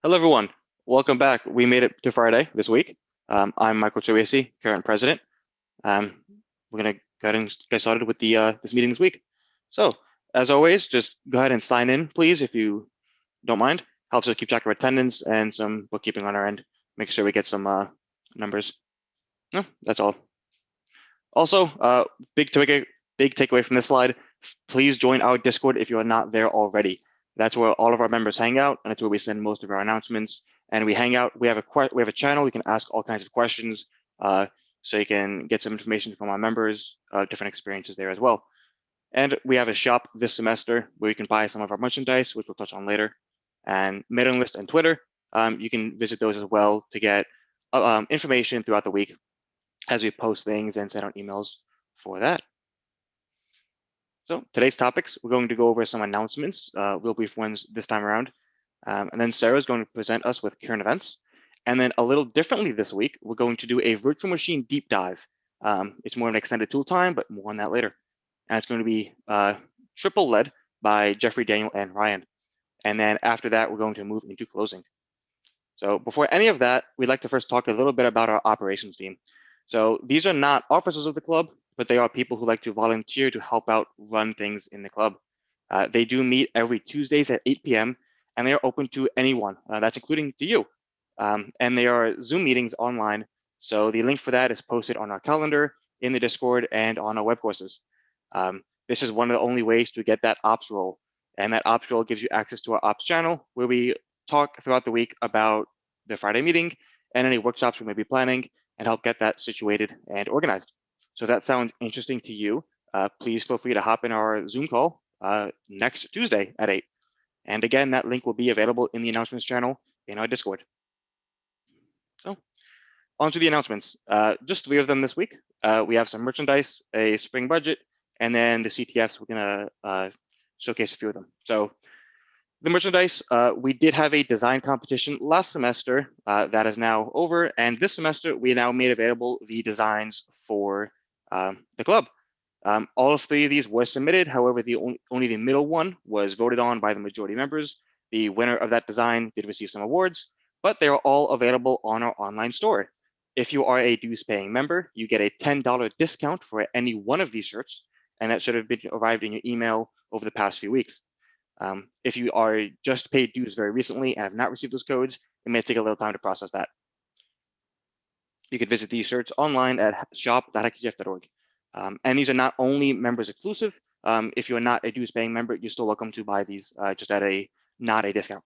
Hello, everyone. Welcome back. We made it to Friday this week. I'm Michael Choesi, current president. We're going to go ahead and get started with the this meeting this week. So, as always, just go ahead and sign in, please, if you don't mind. Helps us keep track of attendance and some bookkeeping on our end. Make sure we get some numbers. No, that's all. Also, big takeaway from this slide. Please join our Discord if you are not there already. That's where all of our members hang out, and that's where we send most of our announcements. And we hang out. We have a channel. You can ask all kinds of questions, so you can get some information from our members, different experiences there as well. And we have a shop this semester where you can buy some of our merchandise, which we'll touch on later. And mailing list and Twitter, you can visit those as well to get information throughout the week as we post things and send out emails for that. So today's topics, we're going to go over some announcements, real brief ones this time around. And then Sarah's going to present us with current events. And then a little differently this week, we're going to do a virtual machine deep dive. It's more of an extended tool time, but more on that later. And it's going to be triple led by Jeffrey, Daniel, and Ryan. And then after that, we're going to move into closing. So before any of that, we'd like to first talk a little bit about our operations team. So these are not officers of the club, but they are people who like to volunteer to help out run things in the club. They do meet every Tuesdays at 8 p.m. and they are open to anyone. That's including to you. And they are Zoom meetings online. So the link for that is posted on our calendar, in the Discord, and on our web courses. This is one of the only ways to get that ops role. And that ops role gives you access to our ops channel where we talk throughout the week about the Friday meeting and any workshops we may be planning and help get that situated and organized. So if that sounds interesting to you, please feel free to hop in our Zoom call next Tuesday at 8. And again, that link will be available in the announcements channel in our Discord. So on to the announcements. Just 3 of them this week. We have some merchandise, a spring budget, and then the CTFs. We're going to showcase a few of them. So the merchandise, we did have a design competition last semester that is now over. And this semester, we now made available the designs for the club. All of 3 of these were submitted. However, only the middle one was voted on by the majority members. The winner of that design did receive some awards, but they are all available on our online store. If you are a dues paying member, you get a $10 discount for any one of these shirts, and that should have been arrived in your email over the past few weeks. If you are just paid dues very recently and have not received those codes, it may take a little time to process that. You can visit these shirts online at shop.hackysf.org. And these are not only members exclusive. If you're not a dues paying member, you're still welcome to buy these just at not a discount.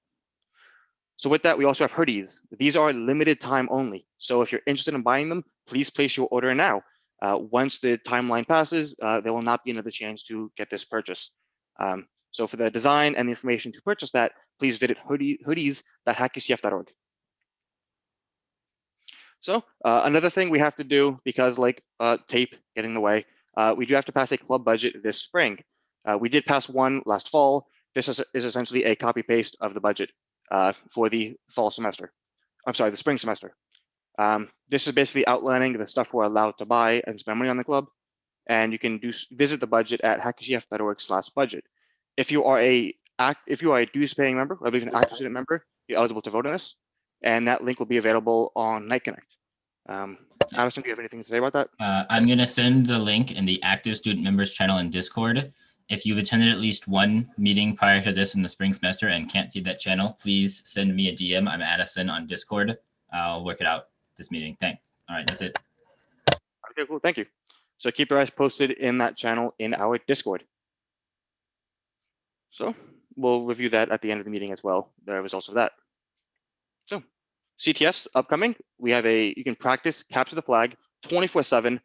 So with that, we also have hoodies. These are limited time only. So if you're interested in buying them, please place your order now. Once the timeline passes, there will not be another chance to get this purchase. So for the design and the information to purchase that, please visit hoodies.hackysf.org. So another thing we have to do, because like tape getting in the way, we do have to pass a club budget this spring. We did pass one last fall. This is essentially a copy paste of the budget for the fall semester. I'm sorry, the spring semester. This is basically outlining the stuff we're allowed to buy and spend money on the club. And you can visit the budget at hackysf.org/budget. If you are a dues paying member, or even an active student member, you're eligible to vote on this. And that link will be available on Night Connect. Addison, do you have anything to say about that? I'm going to send the link in the active student members channel in Discord. If you've attended at least one meeting prior to this in the spring semester and can't see that channel, please send me a DM. I'm Addison on Discord. I'll work it out this meeting. Thanks. All right, that's it. Okay, cool. Thank you. So keep your eyes posted in that channel in our Discord. So we'll review that at the end of the meeting as well, the results of that. So CTFs upcoming, we have you can practice capture the flag 24/7,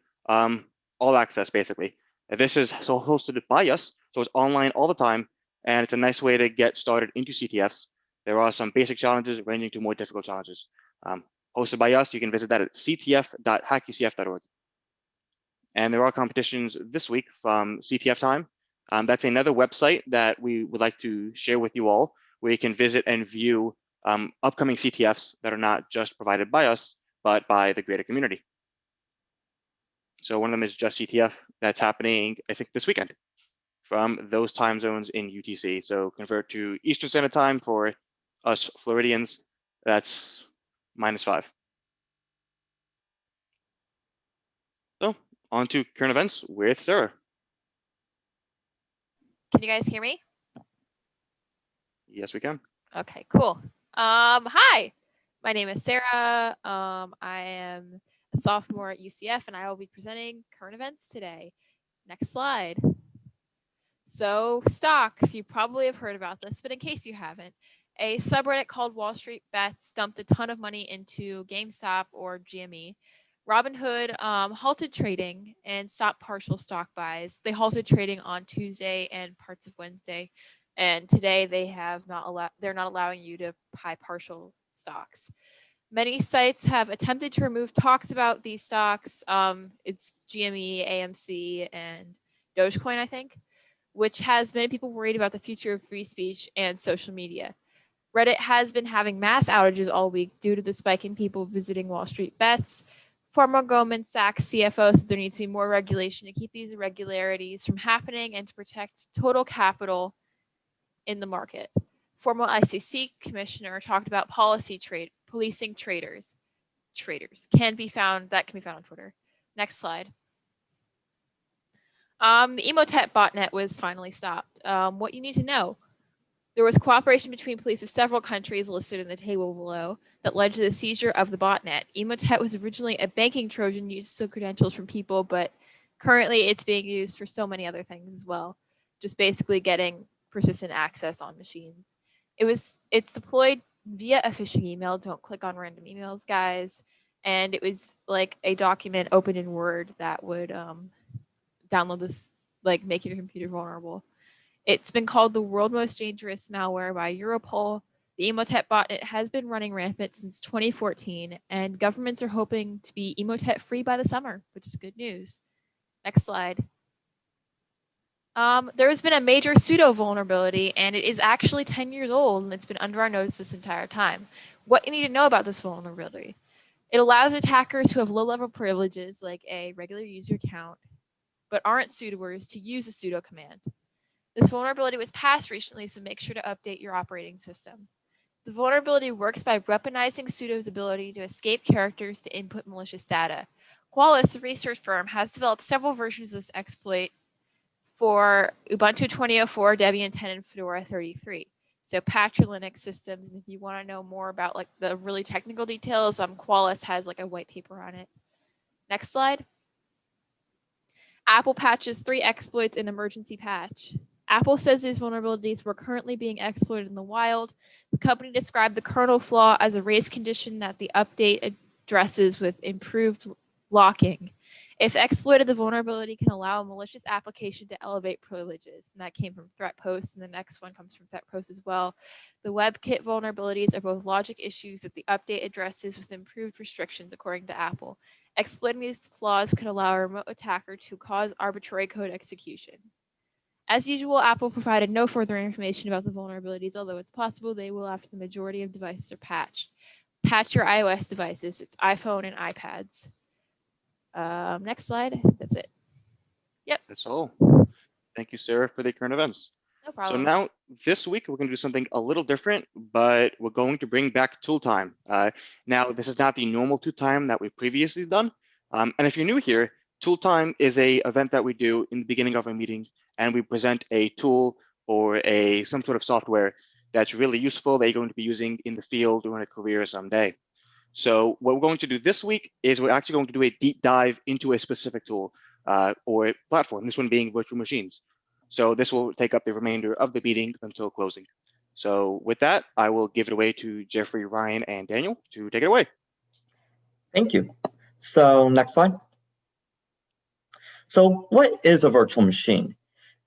all access basically. This is hosted by us, so it's online all the time, and it's a nice way to get started into CTFs. There are some basic challenges ranging to more difficult challenges. Hosted by us, you can visit that at ctf.hackysf.org. And there are competitions this week from CTF Time. That's another website that we would like to share with you all, where you can visit and view upcoming CTFs that are not just provided by us, but by the greater community. So one of them is Just CTF. That's happening, I think, this weekend from those time zones in UTC. So convert to Eastern Standard Time for us Floridians That's -5. So on to current events with Sarah. Can you guys hear me? Yes, we can. Okay, cool. Hi, my name is Sarah. I am a sophomore at UCF and I will be presenting current events today. Next slide. So stocks, you probably have heard about this, but in case you haven't, a subreddit called Wall Street Bets dumped a ton of money into GameStop or GME. Robinhood halted trading and stopped partial stock buys. They halted trading on Tuesday and parts of Wednesday, and today they're not allowing you to buy partial stocks. Many sites have attempted to remove talks about these stocks. It's GME, AMC, and Dogecoin, I think, which has many people worried about the future of free speech and social media. Reddit has been having mass outages all week due to the spike in people visiting Wall Street Bets. Former Goldman Sachs CFO says there needs to be more regulation to keep these irregularities from happening and to protect total capital in the market. Former ICC commissioner talked about policing traders. Traders can be found on Twitter. Next slide. The Emotet botnet was finally stopped. What you need to know. There was cooperation between police of several countries listed in the table below that led to the seizure of the botnet. Emotet was originally a banking Trojan used to steal credentials from people, but currently it's being used for so many other things as well. Just basically getting persistent access on machines. It's deployed via a phishing email. Don't click on random emails, guys. And it was like a document opened in Word that would download this, like make your computer vulnerable. It's been called the world's most dangerous malware by Europol. The Emotet botnet has been running rampant since 2014, and governments are hoping to be Emotet free by the summer, which is good news. Next slide. There has been a major pseudo vulnerability, and it is actually 10 years old, and it's been under our nose this entire time. What you need to know about this vulnerability. It allows attackers who have low-level privileges, like a regular user account, but aren't sudoers, to use a sudo command. This vulnerability was patched recently, so make sure to update your operating system. The vulnerability works by weaponizing sudo's ability to escape characters to input malicious data. Qualys, a research firm, has developed several versions of this exploit for Ubuntu 2004, Debian 10, and Fedora 33. So patch your Linux systems, and if you want to know more about like the really technical details, Qualys has like a white paper on it. Next slide. Apple patches 3 exploits in emergency patch. Apple says these vulnerabilities were currently being exploited in the wild. The company described the kernel flaw as a race condition that the update addresses with improved locking. If exploited, the vulnerability can allow a malicious application to elevate privileges. And that came from threat posts, and the next one comes from threat posts as well. The WebKit vulnerabilities are both logic issues that the update addresses with improved restrictions, according to Apple. Exploiting these flaws could allow a remote attacker to cause arbitrary code execution. As usual, Apple provided no further information about the vulnerabilities, although it's possible they will after the majority of devices are patched. Patch your iOS devices. It's iPhone and iPads. Next slide. That's it. Yep. That's all. Thank you, Sarah, for the current events. No So problem. now this week we're going to do something a little different, but we're going to bring back tool time. Now this is not the normal tool time that we've previously done. And if you're new here, tool time is a event that we do in the beginning of a meeting, and we present a tool or some sort of software that's really useful that you're going to be using in the field or in a career someday. So what we're going to do this week is we're actually going to do a deep dive into a specific tool or platform, this one being virtual machines. So this will take up the remainder of the meeting until closing. So with that, I will give it away to Jeffrey, Ryan, and Daniel to take it away. Thank you. So next slide. So what is a virtual machine?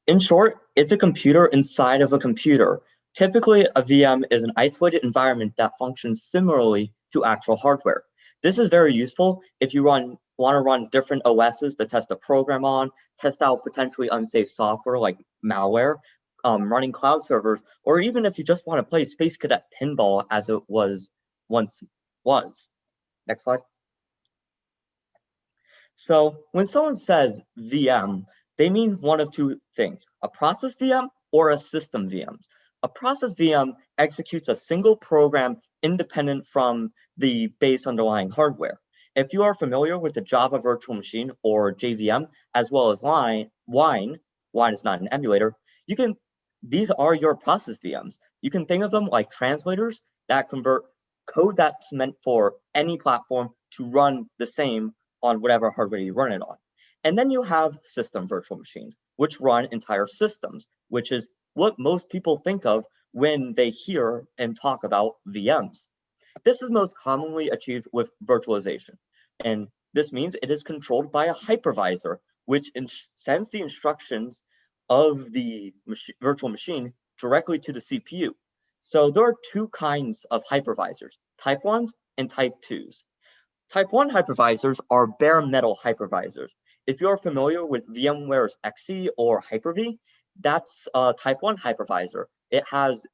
In short, it's a computer inside of a computer. Typically, a VM is an isolated environment that functions similarly to actual hardware. This is very useful if you want to run different OSs to test a program on, test out potentially unsafe software like malware, running cloud servers, or even if you just want to play Space Cadet Pinball as it once was. Next slide. So when someone says VM, they mean one of two things, a process VM or a system VM. A process VM executes a single program independent from the base underlying hardware. If you are familiar with the Java Virtual Machine or JVM, as well as Wine is not an emulator, these are your process VMs. You can think of them like translators that convert code that's meant for any platform to run the same on whatever hardware you run it on. And then you have system virtual machines, which run entire systems, which is what most people think of when they hear and talk about VMs. This is most commonly achieved with virtualization, and this means it is controlled by a hypervisor, which sends the instructions of the virtual machine directly to the CPU. So there are two kinds of hypervisors, type 1s and type 2s. Type 1 hypervisors are bare metal hypervisors. If you're familiar with VMware's XC or Hyper-V, that's a type 1 hypervisor. It has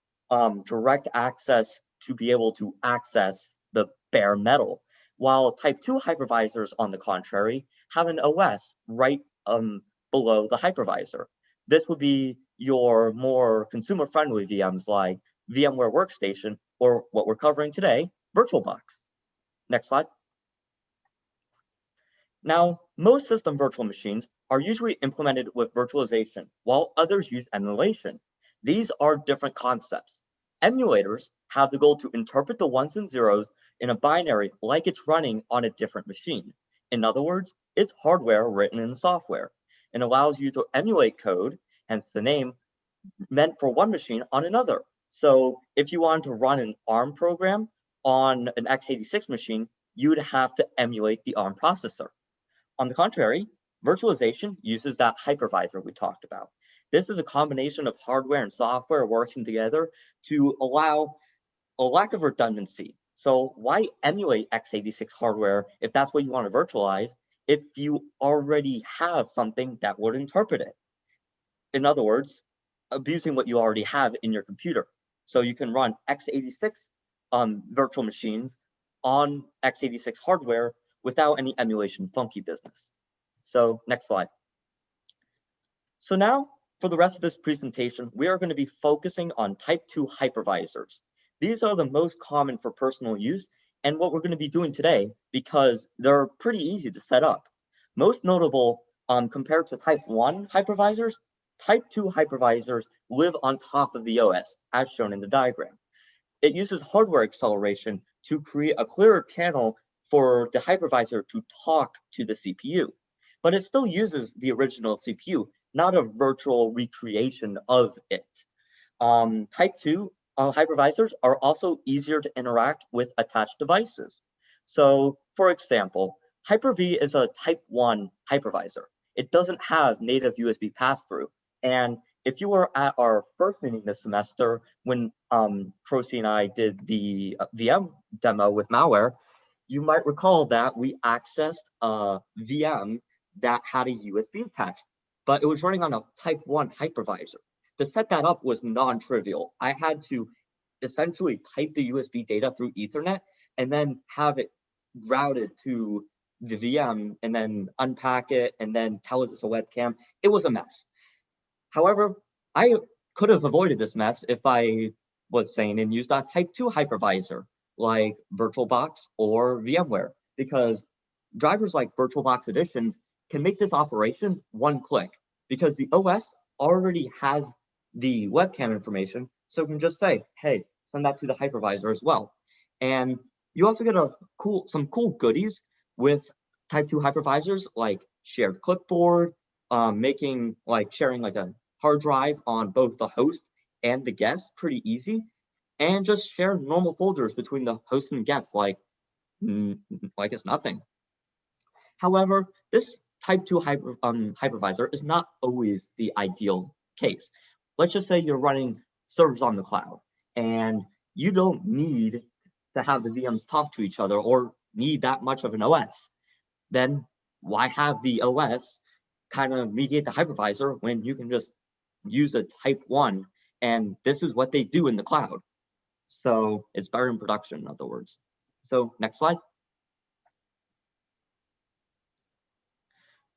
direct access to be able to access the bare metal, while type 2 hypervisors, on the contrary, have an OS right below the hypervisor. This would be your more consumer-friendly VMs like VMware Workstation, or what we're covering today, VirtualBox. Next slide. Now, most system virtual machines are usually implemented with virtualization, while others use emulation. These are different concepts. Emulators have the goal to interpret the ones and zeros in a binary like it's running on a different machine. In other words, it's hardware written in software and allows you to emulate code, hence the name, meant for one machine on another. So if you wanted to run an ARM program on an x86 machine, you would have to emulate the ARM processor. On the contrary, virtualization uses that hypervisor we talked about. This is a combination of hardware and software working together to allow a lack of redundancy. So why emulate x86 hardware if that's what you want to virtualize if you already have something that would interpret it? In other words, abusing what you already have in your computer. So you can run x86 virtual machines on x86 hardware without any emulation funky business. So next slide. So now for the rest of this presentation, we are going to be focusing on type 2 hypervisors. These are the most common for personal use and what we're going to be doing today because they're pretty easy to set up. Most notable compared to type 1 hypervisors, type 2 hypervisors live on top of the OS as shown in the diagram. It uses hardware acceleration to create a clearer channel for the hypervisor to talk to the CPU, but it still uses the original CPU, not a virtual recreation of it. Type 2 hypervisors are also easier to interact with attached devices. So for example, Hyper-V is a type 1 hypervisor. It doesn't have native USB pass-through. And if you were at our first meeting this semester, when Crocy and I did the VM demo with malware, you might recall that we accessed a VM that had a USB attached, but it was running on a type 1 hypervisor. To set that up was non-trivial. I had to essentially pipe the USB data through Ethernet and then have it routed to the VM and then unpack it and then tell it it's a webcam. It was a mess. However, I could have avoided this mess if I was sane and used a type 2 hypervisor like VirtualBox or VMware, because drivers like VirtualBox Edition can make this operation one click because the OS already has the webcam information, so it can just say, hey, send that to the hypervisor as well. And you also get some cool goodies with type 2 hypervisors like shared clipboard, sharing like a hard drive on both the host and the guest pretty easy, and just share normal folders between the host and guest like it's nothing. However, this type 2 hypervisor is not always the ideal case. Let's just say you're running servers on the cloud and you don't need to have the VMs talk to each other or need that much of an OS. Then why have the OS kind of mediate the hypervisor when you can just use a type 1 and this is what they do in the cloud. So it's better in production, in other words. So next slide.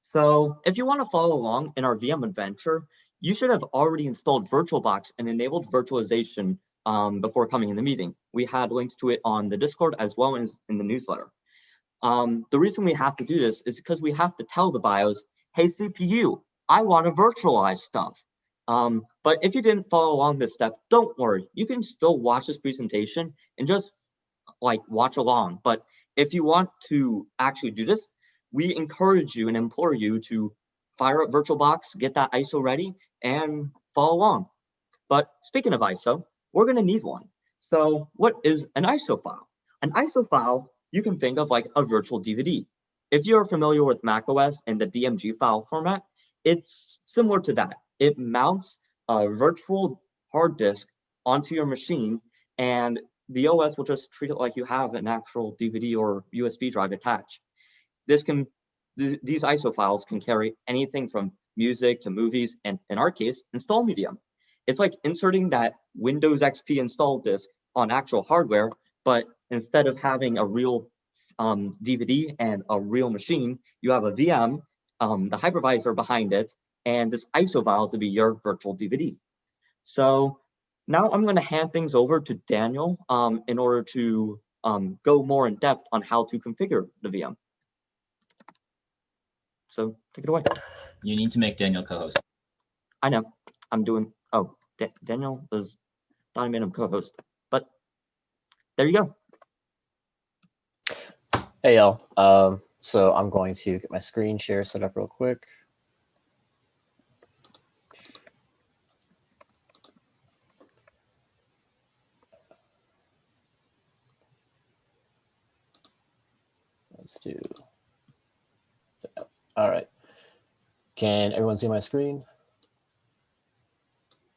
So if you want to follow along in our VM adventure, you should have already installed VirtualBox and enabled virtualization before coming in the meeting. We had links to it on the Discord as well as in the newsletter. The reason we have to do this is because we have to tell the BIOS, hey, CPU, I want to virtualize stuff. But if you didn't follow along this step, don't worry. You can still watch this presentation and just like watch along. But if you want to actually do this, we encourage you and implore you to fire up VirtualBox, get that ISO ready, and follow along. But speaking of ISO, we're going to need one. So what is an ISO file? An ISO file, you can think of like a virtual DVD. If you're familiar with macOS and the DMG file format, it's similar to that. It mounts a virtual hard disk onto your machine, and the OS will just treat it like you have an actual DVD or USB drive attached. These ISO files can carry anything from music to movies, and in our case, install media. It's like inserting that Windows XP install disk on actual hardware, but instead of having a real DVD and a real machine, you have a VM, the hypervisor behind it, and this ISO file to be your virtual DVD. So now I'm going to hand things over to Daniel in order to go more in depth on how to configure the VM. So take it away. You need to make Daniel co-host. I know. I'm doing. Oh, Daniel was. Thought I made him co-host, but there you go. Hey y'all. So I'm going to get my screen share set up real quick. Let's do. All right. Can everyone see my screen?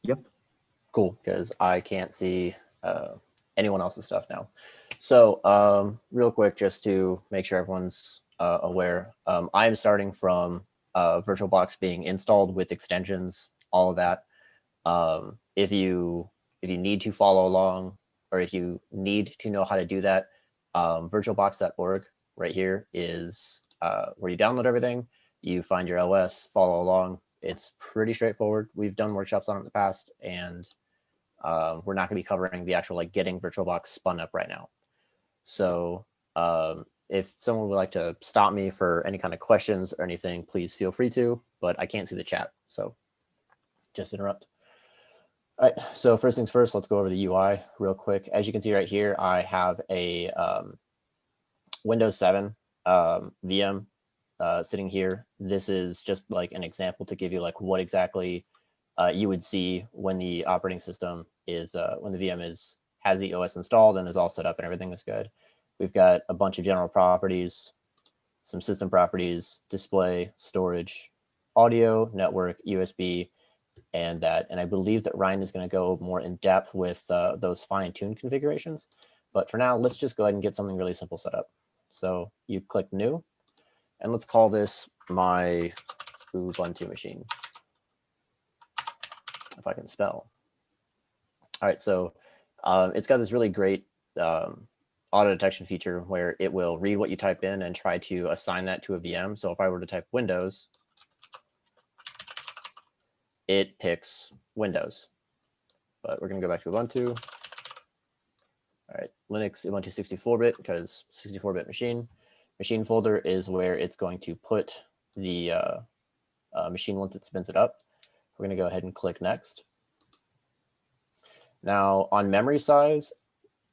Yep. Cool, because I can't see anyone else's stuff now. So real quick, just to make sure everyone's aware, I'm starting from VirtualBox being installed with extensions, all of that. If you need to follow along, or if you need to know how to do that, virtualbox.org right here is where you download everything. You find your OS, follow along. It's pretty straightforward. We've done workshops on it in the past, and we're not going to be covering the actual like getting VirtualBox spun up right now. So if someone would like to stop me for any kind of questions or anything, please feel free to, but I can't see the chat, so just interrupt. All right, so first things first, let's go over the UI real quick. As you can see right here, I have a Windows 7 VM sitting here. This is just like an example to give you like what exactly you would see when the operating system is, when the VM has the OS installed and is all set up and everything is good. We've got a bunch of general properties, some system properties, display, storage, audio, network, USB, and that. And I believe that Ryan is going to go more in depth with those fine-tuned configurations. But for now, let's just go ahead and get something really simple set up. So you click New, and let's call this my Ubuntu machine, if I can spell. All right, so it's got this really great auto detection feature where it will read what you type in and try to assign that to a VM. So if I were to type Windows, it picks Windows. But we're going to go back to Ubuntu. All right, Linux, Ubuntu 64-bit, because 64-bit machine. Machine folder is where it's going to put the machine once it spins it up. We're going to go ahead and click Next. Now, on memory size,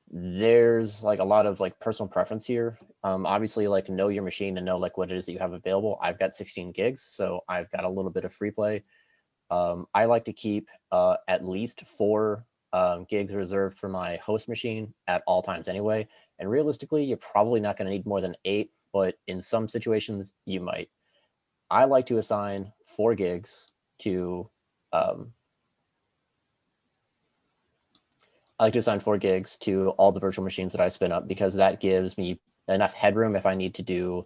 there's like a lot of like personal preference here. Obviously, like know your machine and know like what it is that you have available. I've got 16 gigs, so I've got a little bit of free play. I like to keep at least 4 gigs reserved for my host machine at all times anyway. And realistically, you're probably not going to need more than 8, but in some situations you might. I like to assign 4 gigs to I like to assign 4 gigs to all the virtual machines that I spin up, because that gives me enough headroom if I need to do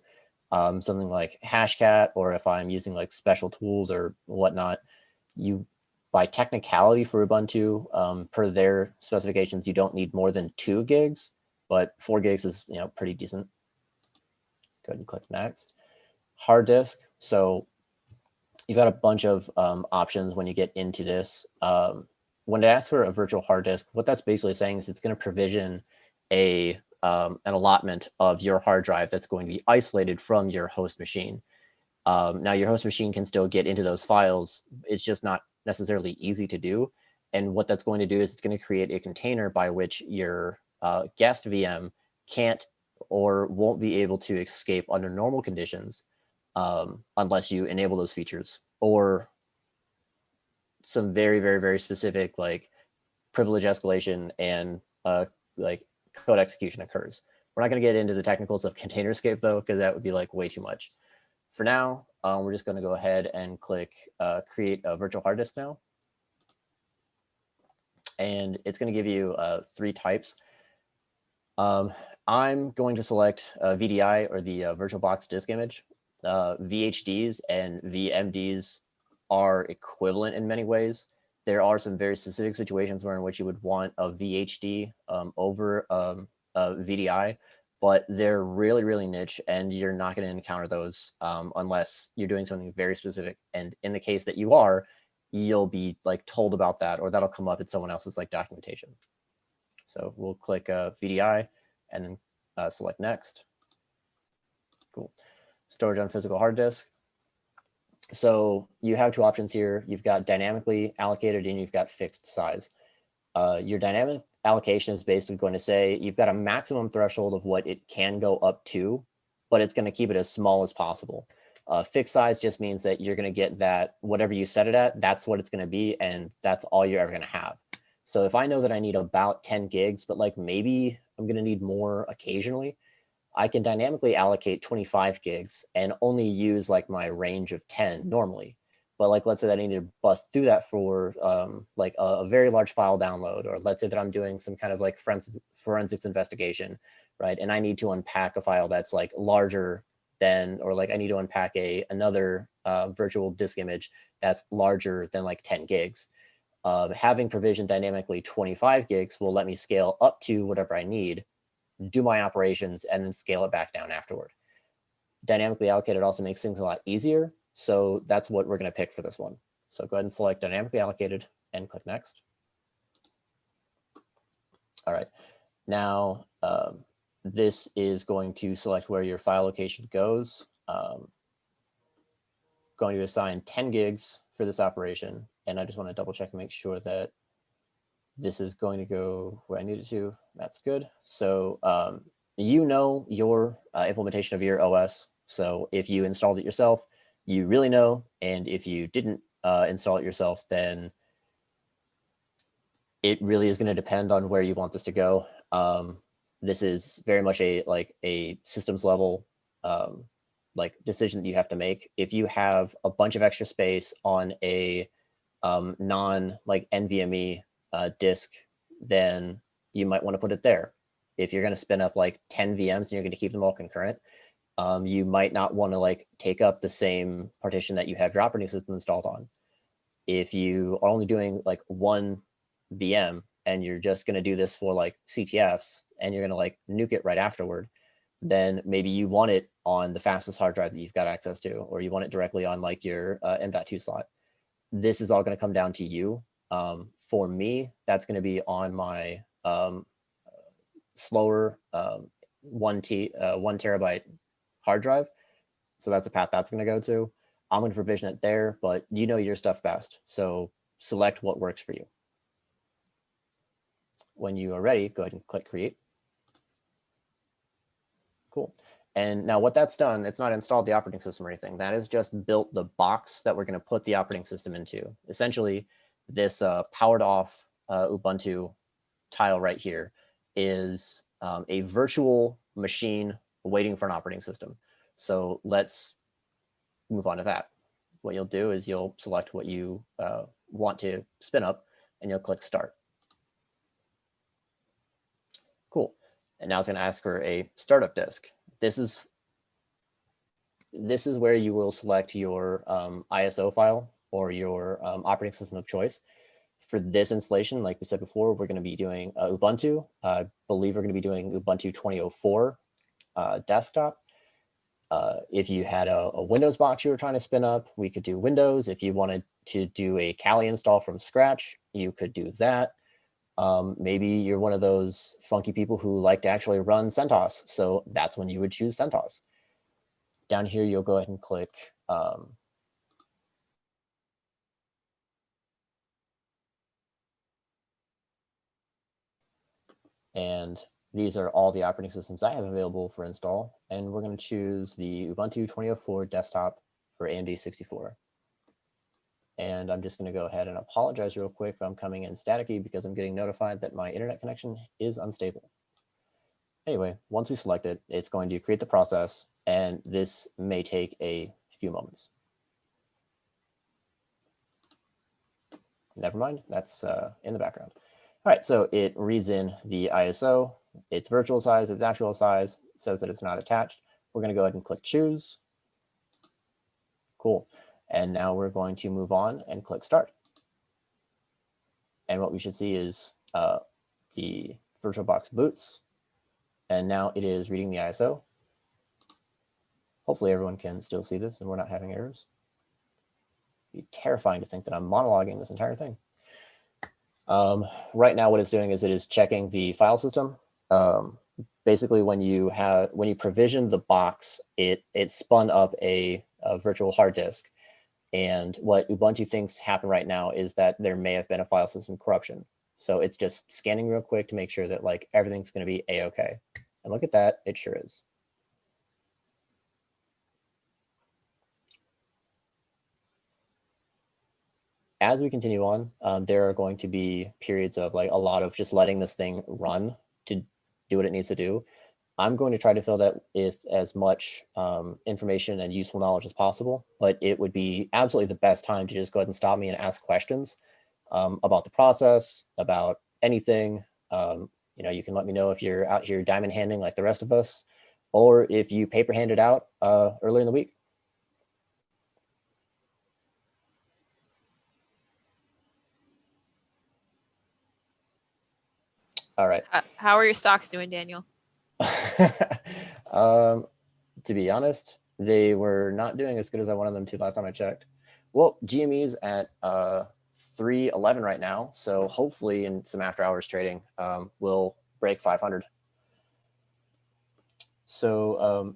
something like Hashcat, or if I'm using like special tools or whatnot. You, by technicality for Ubuntu, per their specifications, you don't need more than 2 gigs, but 4 gigs is, you know, pretty decent. Go ahead and click Next. Hard disk. So you've got a bunch of options when you get into this. when it asks for a virtual hard disk, what that's basically saying is it's going to provision an allotment of your hard drive that's going to be isolated from your host machine. Now, your host machine can still get into those files. It's just not necessarily easy to do. And what that's going to do is it's going to create a container by which your guest VM can't or won't be able to escape under normal conditions unless you enable those features, or some very, very, very specific like privilege escalation and like code execution occurs. We're not going to get into the technicals of container escape though, because that would be like way too much. For now, we're just going to go ahead and click create a virtual hard disk now. And it's going to give you 3 types. I'm going to select VDI, or the VirtualBox disk image. VHDs and VMDs are equivalent in many ways. There are some very specific situations where in which you would want a VHD over a VDI, but they're really, really niche, and you're not going to encounter those unless you're doing something very specific. And in the case that you are, you'll be like told about that, or that'll come up in someone else's like documentation. So we'll click VDI and then select next. Cool. Storage on physical hard disk. So you have 2 options here. You've got dynamically allocated and you've got fixed size. Your dynamic allocation is basically going to say you've got a maximum threshold of what it can go up to, but it's going to keep it as small as possible. Fixed size just means that you're going to get that whatever you set it at, that's what it's going to be, and that's all you're ever going to have. So if I know that I need about 10 gigs, but like maybe I'm going to need more occasionally, I can dynamically allocate 25 gigs and only use like my range of 10 normally. But like, let's say that I need to bust through that for like a very large file download, or let's say that I'm doing some kind of like forensics investigation, right? And I need to unpack a file that's like larger than, or like I need to unpack another virtual disk image that's larger than like 10 gigs. Having provisioned dynamically 25 gigs will let me scale up to whatever I need, do my operations, and then scale it back down afterward. Dynamically allocated also makes things a lot easier. So that's what we're going to pick for this one. So go ahead and select dynamically allocated and click next. All right. Now, this is going to select where your file location goes. Going to assign 10 gigs for this operation. And I just want to double check and make sure that this is going to go where I need it to. That's good. So you know your implementation of your OS. So if you installed it yourself, you really know. And if you didn't install it yourself, then it really is going to depend on where you want this to go. This is very much a systems level like decision that you have to make. If you have a bunch of extra space on a non like NVMe disk, then you might want to put it there. If you're going to spin up like 10 VMs and you're going to keep them all concurrent, you might not want to like take up the same partition that you have your operating system installed on. If you are only doing like 1 VM and you're just going to do this for like CTFs and you're going to like nuke it right afterward, then maybe you want it on the fastest hard drive that you've got access to, or you want it directly on like your M.2 slot. This is all going to come down to you. For me, that's going to be on my slower 1 terabyte hard drive. So that's a path that's going to go to. I'm going to provision it there, but you know your stuff best. So select what works for you. When you are ready, go ahead and click create. Cool. And now what that's done, it's not installed the operating system or anything. That is just built the box that we're going to put the operating system into. Essentially, this powered off Ubuntu tile right here is a virtual machine waiting for an operating system. So let's move on to that. What you'll do is you'll select what you want to spin up and you'll click start. Cool. And now it's going to ask for a startup disk. This is where you will select your ISO file or your operating system of choice. For this installation, like we said before, we're going to be doing Ubuntu. I believe we're going to be doing Ubuntu 2004 desktop. If you had a Windows box you were trying to spin up, we could do Windows. If you wanted to do a Kali install from scratch, you could do that. Maybe you're one of those funky people who like to actually run CentOS, so that's when you would choose CentOS. Down here, you'll go ahead and click and these are all the operating systems I have available for install. And we're going to choose the Ubuntu 2004 desktop for AMD 64. And I'm just going to go ahead and apologize real quick if I'm coming in staticky because I'm getting notified that my internet connection is unstable. Anyway, once we select it, it's going to create the process, and this may take a few moments. Never mind, that's in the background. All right, so it reads in the ISO, its virtual size, its actual size, says that it's not attached. We're going to go ahead and click choose. Cool. And now we're going to move on and click start. And what we should see is the VirtualBox boots. And now it is reading the ISO. Hopefully everyone can still see this and we're not having errors. It'd be terrifying to think that I'm monologuing this entire thing. Right now what it's doing is it is checking the file system. Basically when you provision the box, it spun up a virtual hard disk. And what Ubuntu thinks happened right now is that there may have been a file system corruption. So it's just scanning real quick to make sure that like everything's going to be a-okay. And look at that, it sure is. As we continue on, there are going to be periods of like a lot of just letting this thing run to do what it needs to do. I'm going to try to fill that with as much information and useful knowledge as possible, but it would be absolutely the best time to just go ahead and stop me and ask questions about the process, about anything. You know, you can let me know if you're out here diamond handing like the rest of us, or if you paper handed out earlier in the week. All right. How are your stocks doing, Daniel? To be honest, they were not doing as good as I wanted them to last time I checked. Well, GME's at 311 right now, so hopefully in some after hours trading, we'll break 500. So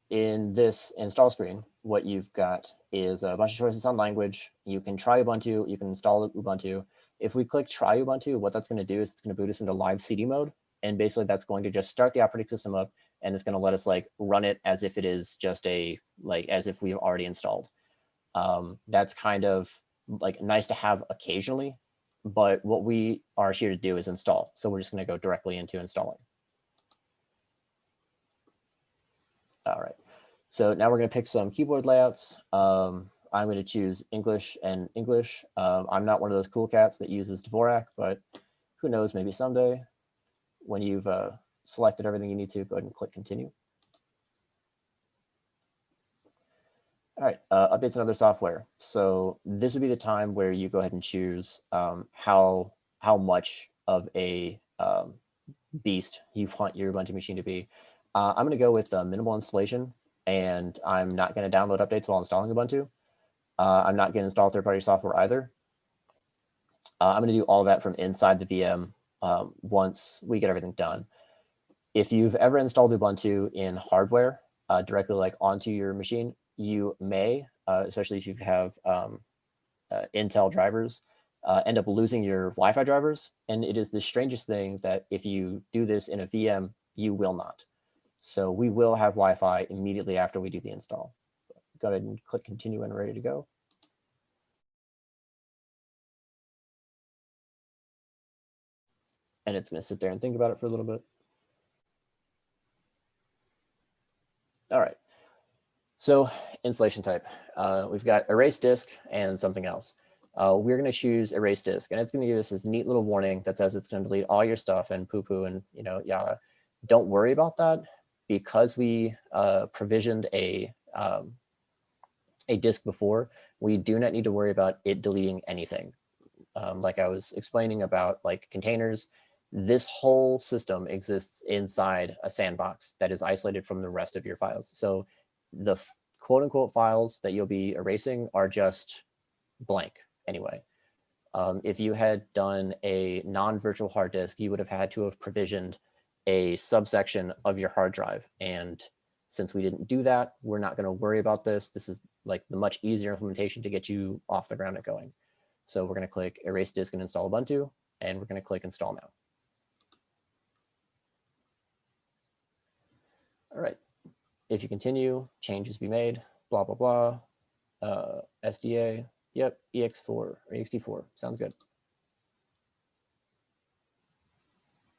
in this install screen, what you've got is a bunch of choices on language. You can try Ubuntu, you can install Ubuntu. If we click try Ubuntu, what that's going to do is it's going to boot us into live CD mode. And basically that's going to just start the operating system up, and it's going to let us like run it as if it is just as if we've already installed. That's kind of like nice to have occasionally, but what we are here to do is install. So we're just going to go directly into installing. All right. So now we're going to pick some keyboard layouts. I'm going to choose English and English. I'm not one of those cool cats that uses Dvorak, but who knows, maybe someday. When you've selected everything you need to, go ahead and click continue. All right, updates and other software. So this would be the time where you go ahead and choose how much of a beast you want your Ubuntu machine to be. I'm going to go with minimal installation, and I'm not going to download updates while installing Ubuntu. I'm not going to install third-party software either. I'm going to do all that from inside the VM once we get everything done. If you've ever installed Ubuntu in hardware directly like onto your machine, you may, especially if you have Intel drivers, end up losing your Wi-Fi drivers. And it is the strangest thing that if you do this in a VM, you will not. So we will have Wi-Fi immediately after we do the install. Go ahead and click continue and ready to go. And it's going to sit there and think about it for a little bit. All right. So installation type, we've got erase disk and something else. We're going to choose erase disk, and it's going to give us this neat little warning that says it's going to delete all your stuff and poo-poo and yada. Don't worry about that, because we provisioned a disk before. We do not need to worry about it deleting anything. Like I was explaining about like containers, this whole system exists inside a sandbox that is isolated from the rest of your files. So the quote unquote files that you'll be erasing are just blank. anyway. If you had done a non-virtual hard disk, you would have had to have provisioned a subsection of your hard drive. And since we didn't do that, we're not going to worry about this. This is like the much easier implementation to get you off the ground and going. So we're going to click Erase Disk and Install Ubuntu, and we're going to click Install Now. All right. If you continue, changes be made, blah, blah, blah. SDA, yep, EX4 or ext4, sounds good.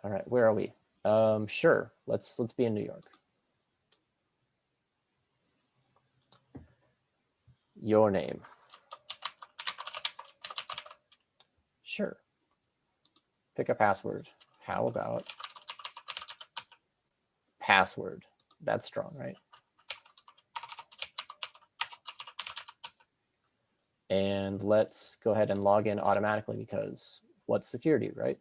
All right, where are we? Sure, let's be in New York. Your name. Sure. Pick a password. How about password? That's strong, right? And let's go ahead and log in automatically because what's security, right?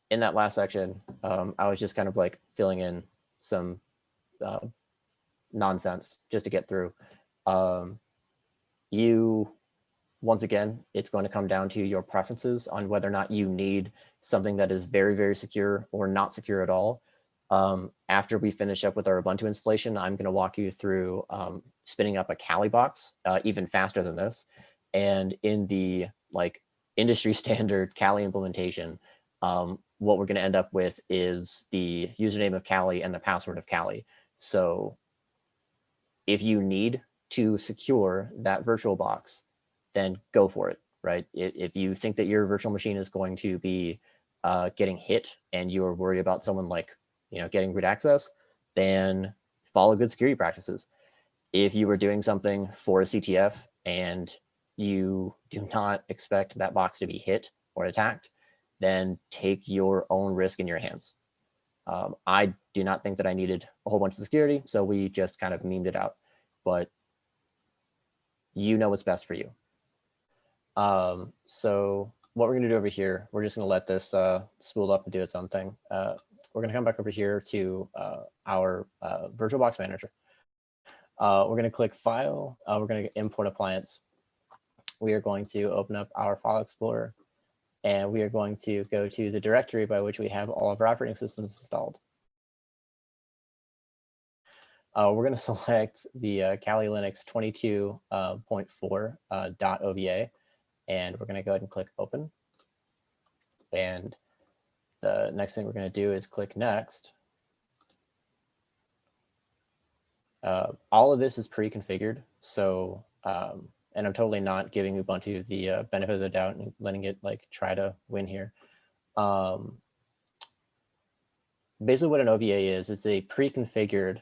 In that last section, I was just kind of like filling in some nonsense just to get through. Once again, it's going to come down to your preferences on whether or not you need something that is very, very secure or not secure at all. After we finish up with our Ubuntu installation, I'm going to walk you through spinning up a Kali box even faster than this. And in the like industry standard Kali implementation, what we're going to end up with is the username of Kali and the password of Kali. So if you need to secure that virtual box, then go for it, right? If you think that your virtual machine is going to be getting hit and you're worried about someone like, getting root access, then follow good security practices. If you were doing something for a CTF and you do not expect that box to be hit or attacked, then take your own risk in your hands. I do not think that I needed a whole bunch of security, so we just kind of memed it out, but you know what's best for you. So what we're gonna do over here, we're just gonna let this spool up and do its own thing. We're gonna come back over here to our VirtualBox Manager. We're gonna click File, we're gonna import appliance. We are going to open up our File Explorer, and we are going to go to the directory by which we have all of our operating systems installed. We're going to select the Kali Linux 22.4 .ova, and we're going to go ahead and click Open. And the next thing we're going to do is click Next. All of this is pre-configured, so and I'm totally not giving Ubuntu the benefit of the doubt and letting it like try to win here. Basically what an OVA is, it's a pre-configured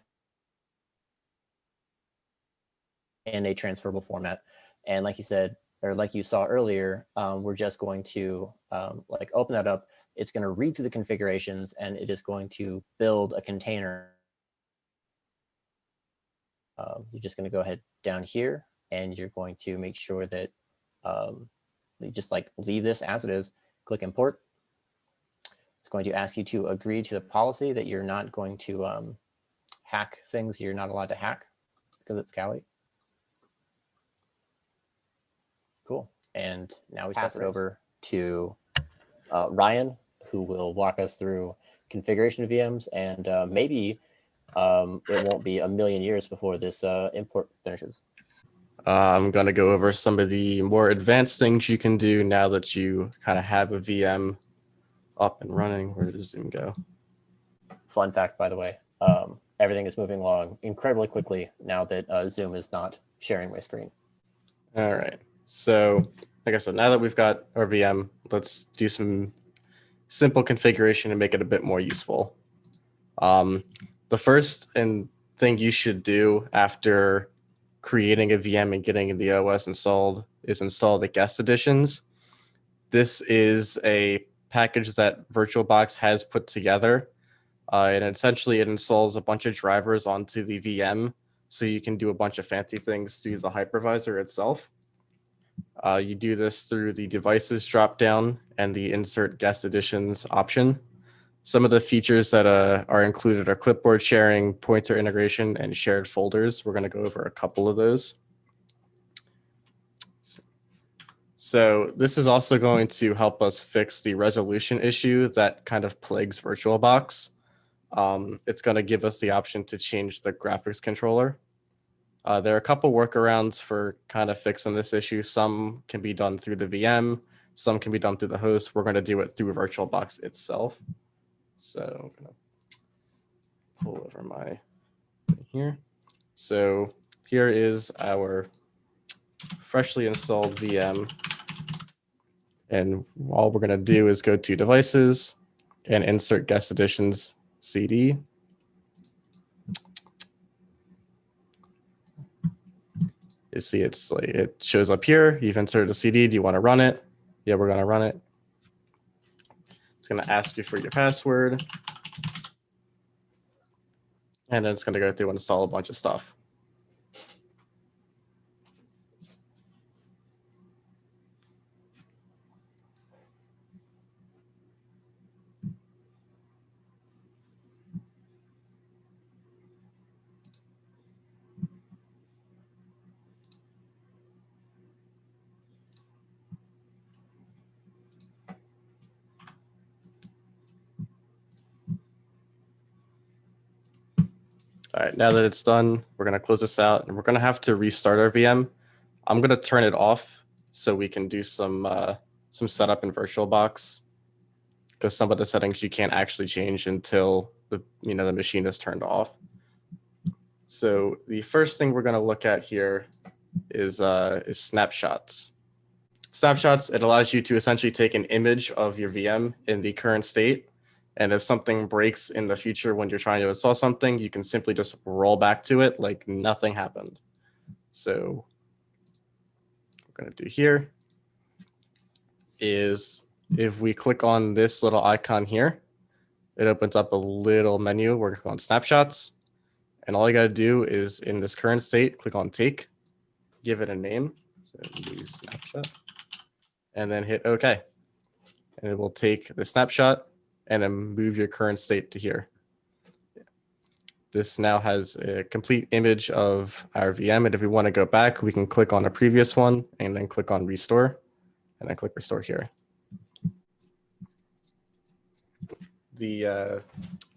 in a transferable format. And like you said, or like you saw earlier, we're just going to like open that up. It's going to read through the configurations and it is going to build a container. You're just going to go ahead down here and you're going to make sure that you just like leave this as it is, click import. It's going to ask you to agree to the policy that you're not going to hack things you're not allowed to hack because it's Kali. Cool. And now we pass it over to Ryan, who will walk us through configuration of VMs, and maybe it won't be a million years before this import finishes. I'm going to go over some of the more advanced things you can do now that you kind of have a VM up and running. Where does Zoom go? Fun fact, by the way, everything is moving along incredibly quickly now that Zoom is not sharing my screen. All right. So like I said, now that we've got our VM, let's do some simple configuration and make it a bit more useful. The first thing you should do after creating a VM and getting the OS installed is install the guest editions. This is a package that VirtualBox has put together. And essentially it installs a bunch of drivers onto the VM so you can do a bunch of fancy things through the hypervisor itself. You do this through the devices dropdown and the insert guest editions option. Some of the features that are included are clipboard sharing, pointer integration, and shared folders. We're going to go over a couple of those. So this is also going to help us fix the resolution issue that kind of plagues VirtualBox. It's going to give us the option to change the graphics controller. There are a couple workarounds for kind of fixing this issue. Some can be done through the VM. Some can be done through the host. We're going to do it through VirtualBox itself. So I'm going to pull over my thing here. So here is our freshly installed VM. And all we're going to do is go to Devices and insert Guest Editions CD. You see it's like it shows up here. You've inserted a CD. Do you want to run it? Yeah, we're going to run it. It's going to ask you for your password. And then it's going to go through and install a bunch of stuff. All right, now that it's done, we're going to close this out and we're going to have to restart our VM. I'm going to turn it off so we can do some setup in VirtualBox, because some of the settings you can't actually change until the machine is turned off. So the first thing we're going to look at here is snapshots. Snapshots, it allows you to essentially take an image of your VM in the current state. And if something breaks in the future when you're trying to install something, you can simply just roll back to it like nothing happened. So what we're going to do here is if we click on this little icon here, it opens up a little menu. We're going to click on snapshots. And all you got to do is in this current state, click on take, give it a name. So new snapshot, and then hit OK. And it will take the snapshot and then move your current state to here. This now has a complete image of our VM. And if we want to go back, we can click on a previous one and then click on restore and then click restore here.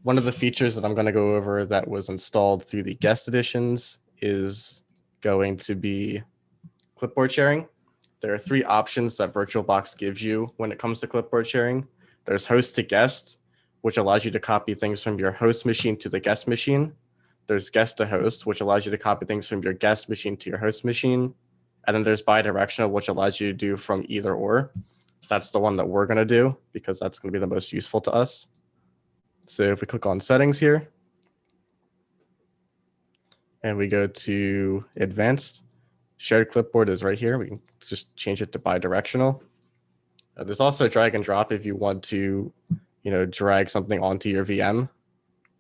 One of the features that I'm going to go over that was installed through the guest editions is going to be clipboard sharing. There are 3 options that VirtualBox gives you when it comes to clipboard sharing. There's host to guest, which allows you to copy things from your host machine to the guest machine. There's guest to host, which allows you to copy things from your guest machine to your host machine. And then there's bidirectional, which allows you to do from either or. That's the one that we're going to do because that's going to be the most useful to us. So if we click on settings here and we go to advanced, shared clipboard is right here. We can just change it to bidirectional. There's also drag and drop if you want to, drag something onto your VM,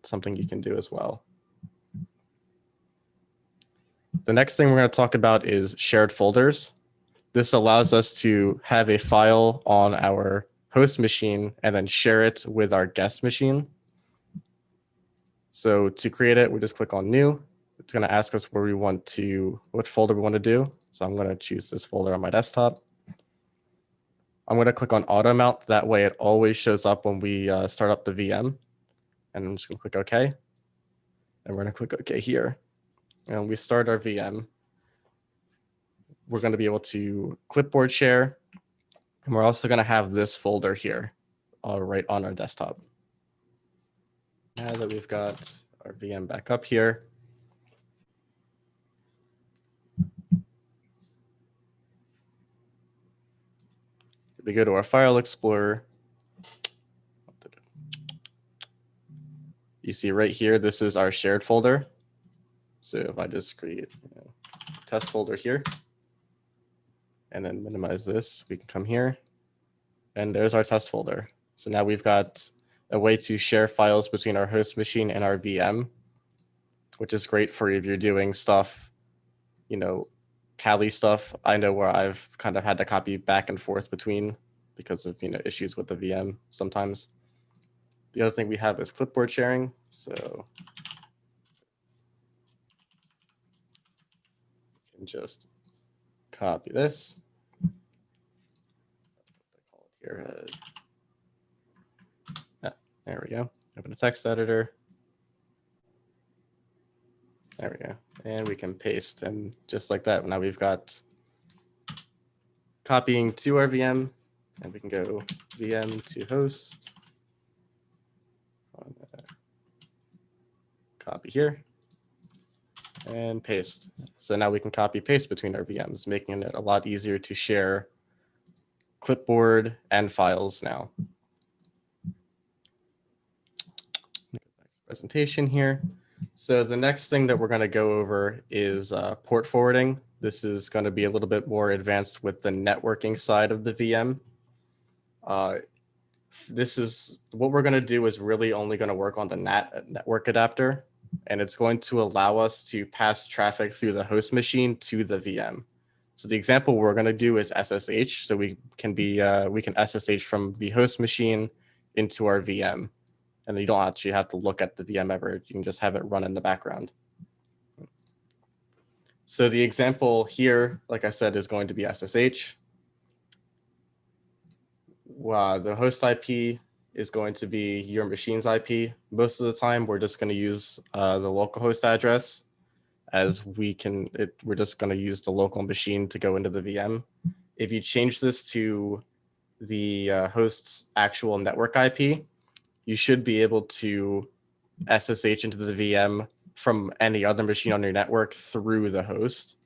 something you can do as well. The next thing we're going to talk about is shared folders. This allows us to have a file on our host machine and then share it with our guest machine. So to create it, we just click on new. It's going to ask us what folder we want to do. So I'm going to choose this folder on my desktop. I'm going to click on auto mount. That way it always shows up when we start up the VM. And I'm just going to click OK. And we're going to click OK here. And we start our VM. We're going to be able to clipboard share. And we're also going to have this folder here right on our desktop. Now that we've got our VM back up here, we go to our file explorer. You see right here, this is our shared folder. So if I just create test folder here and then minimize this, we can come here and there's our test folder. So now we've got a way to share files between our host machine and our VM, which is great for if you're doing stuff, Kali stuff. I know where I've kind of had to copy back and forth between because of issues with the VM sometimes. The other thing we have is clipboard sharing. So you can just copy this. Here, there we go. Open a text editor. There we go. And we can paste, and just like that, now we've got copying to our VM, and we can go VM to host. Copy here and paste. So now we can copy paste between our VMs, making it a lot easier to share clipboard and files now. Presentation here. So the next thing that we're going to go over is port forwarding. This is going to be a little bit more advanced with the networking side of the VM. This is what we're going to do is really only going to work on the network adapter, and it's going to allow us to pass traffic through the host machine to the VM. So the example we're going to do is SSH. So we can SSH from the host machine into our VM. And you don't actually have to look at the VM ever. You can just have it run in the background. So the example here, like I said, is going to be SSH. The host IP is going to be your machine's IP. Most of the time, we're just going to use the localhost address, as we're just going to use the local machine to go into the VM. If you change this to the host's actual network IP, you should be able to SSH into the VM from any other machine on your network through the host.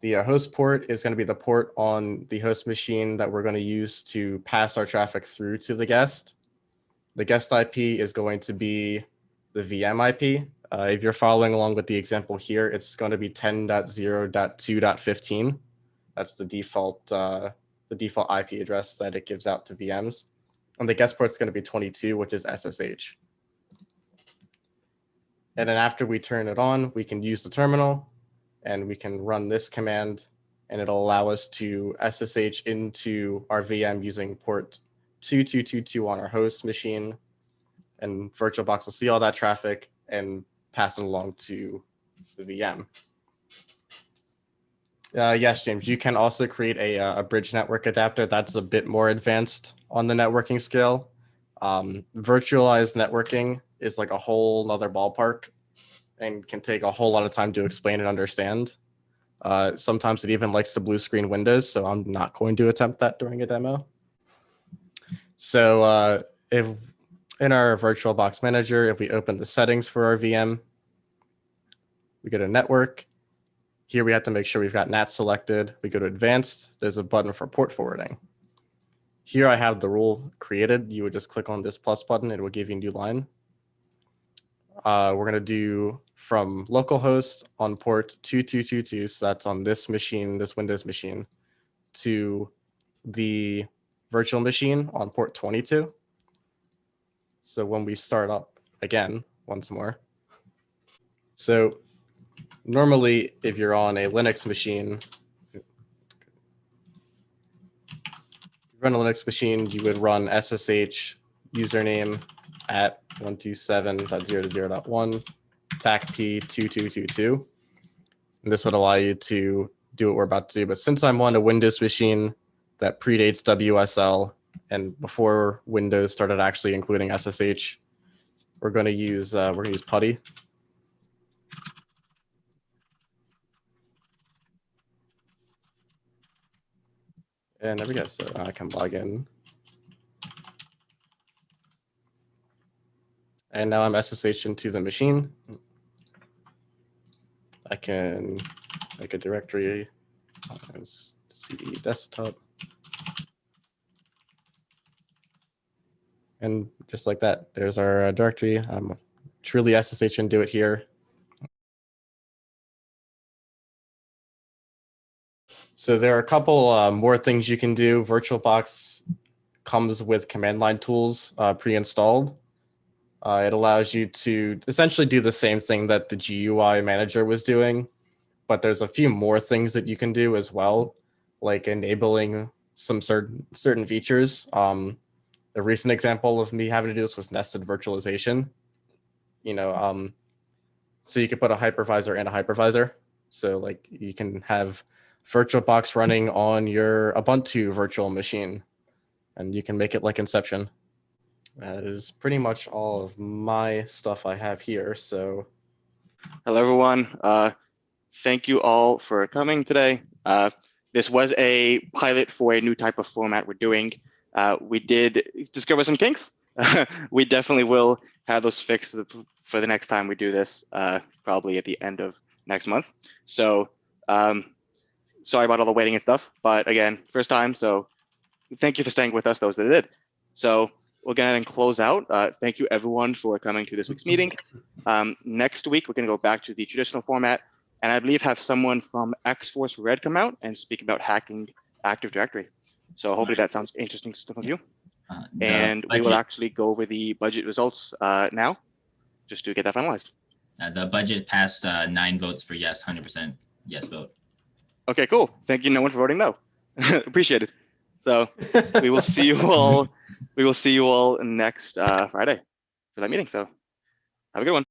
The host port is going to be the port on the host machine that we're going to use to pass our traffic through to the guest. The guest IP is going to be the VM IP. If you're following along with the example here, it's going to be 10.0.2.15. That's the default IP address that it gives out to VMs. And the guest port is going to be 22, which is SSH. And then after we turn it on, we can use the terminal and we can run this command, and it'll allow us to SSH into our VM using port 2222 on our host machine. And VirtualBox will see all that traffic and pass it along to the VM. Yes, James, you can also create a bridge network adapter. That's a bit more advanced on the networking scale. Virtualized networking is like a whole nother ballpark and can take a whole lot of time to explain and understand. Sometimes it even likes to blue screen windows, so I'm not going to attempt that during a demo. So if in our VirtualBox manager, if we open the settings for our VM, we go to network. Here we have to make sure we've got NAT selected. We go to advanced. There's a button for port forwarding. Here I have the rule created. You would just click on this plus button. It will give you a new line. We're going to do from localhost on port 2222. So that's on this machine, this Windows machine, to the virtual machine on port 22. So when we start up again, once more. So normally, if you're on a Linux machine, run a Linux machine, you would run SSH username at 127.0.0.1 TACP 2222. And this would allow you to do what we're about to do. But since I'm on a Windows machine that predates WSL and before Windows started actually including SSH, we're going to use PuTTY. And there we go. So I can log in. And now I'm SSH into the machine. I can make a directory as CD desktop. And just like that, there's our directory. I'm truly SSH into it here. So there are a couple more things you can do. VirtualBox comes with command line tools pre-installed. It allows you to essentially do the same thing that the GUI manager was doing, but there's a few more things that you can do as well, like enabling some certain features. a recent example of me having to do this was nested virtualization. So you could put a hypervisor and a hypervisor. So like you can have VirtualBox running on your Ubuntu virtual machine, and you can make it like Inception. That is pretty much all of my stuff I have here. So Hello, everyone. Thank you all for coming today. This was a pilot for a new type of format we're doing. We did discover some kinks. We definitely will have those fixed for the next time we do this, probably at the end of next month. So sorry about all the waiting and stuff, but again, first time. So thank you for staying with us, those that did. So we're going to close out. Thank you, everyone, for coming to this week's meeting. Next week, we're going to go back to the traditional format, and I believe have someone from X-Force Red come out and speak about hacking Active Directory. So hopefully that sounds interesting to some of you. And we will actually go over the budget results now, just to get that finalized. The budget passed 9 votes for yes, 100% yes vote. Okay, cool. Thank you, no one for voting no. Appreciate it. So we will see you all. We will see you all next Friday for that meeting. So have a good one.